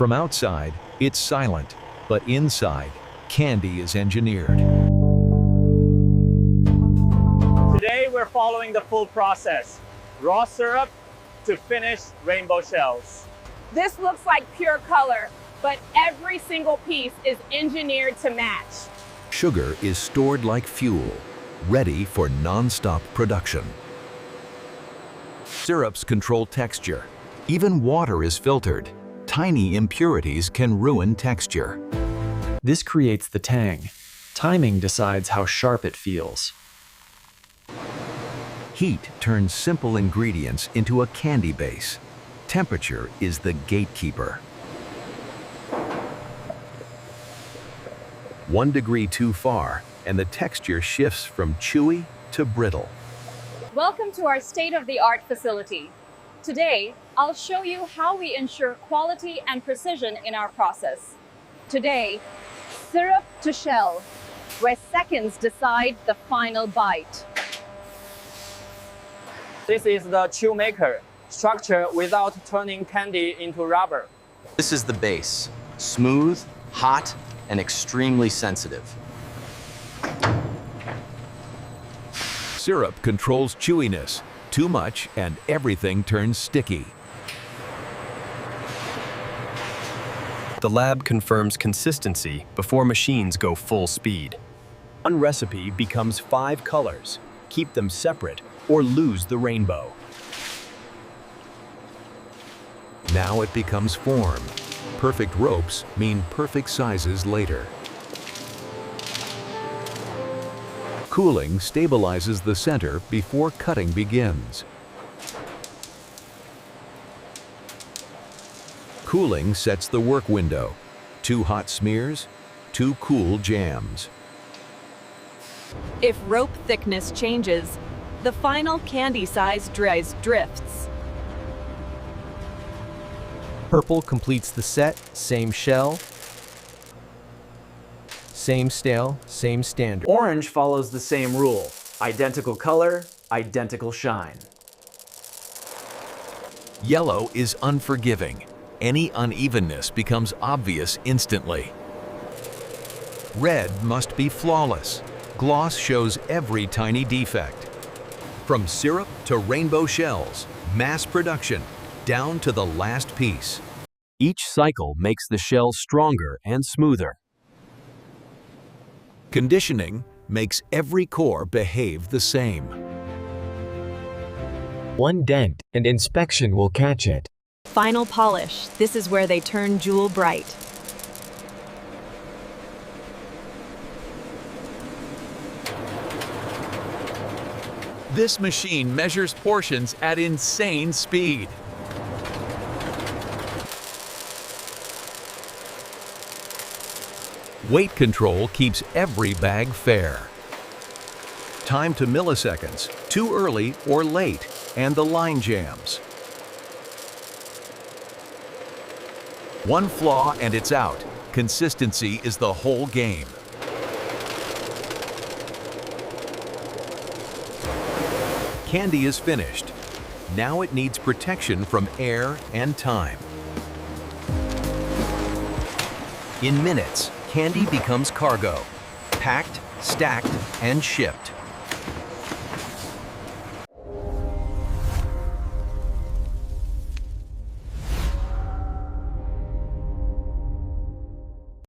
From outside, it's silent, but inside, candy is engineered. Today we're following the full process. Raw syrup to finished rainbow shells. This looks like pure color, but every single piece is engineered to match. Sugar is stored like fuel, ready for non-stop production. Syrups control texture. Even water is filtered. Tiny impurities can ruin texture. This creates the tang. Timing decides how sharp it feels. Heat turns simple ingredients into a candy base. Temperature is the gatekeeper. 1 degree too far, and the texture shifts from chewy to brittle. Welcome to our state-of-the-art facility. Today, I'll show you how we ensure quality and precision in our process. Today, syrup to shell, where seconds decide the final bite. This is the chew maker, structure without turning candy into rubber. This is the base, smooth, hot, and extremely sensitive. Syrup controls chewiness. Too much and everything turns sticky. The lab confirms consistency before machines go full speed. One recipe becomes 5 colors. Keep them separate or lose the rainbow. Now it becomes form. Perfect ropes mean perfect sizes later. Cooling stabilizes the center before cutting begins. Cooling sets the work window. 2 hot smears, 2 cool jams. If rope thickness changes, the final candy size drifts. Purple completes the set, same shell, same stale, same standard. Orange follows the same rule. Identical color, identical shine. Yellow is unforgiving. Any unevenness becomes obvious instantly. Red must be flawless. Gloss shows every tiny defect. From syrup to rainbow shells, mass production, down to the last piece. Each cycle makes the shell stronger and smoother. Conditioning makes every core behave the same. One dent and inspection will catch it. Final polish. This is where they turn jewel bright. This machine measures portions at insane speed. Weight control keeps every bag fair. Time to milliseconds, too early or late, and the line jams. One flaw and it's out. Consistency is the whole game. Candy is finished. Now it needs protection from air and time. In minutes, candy becomes cargo, packed, stacked, and shipped.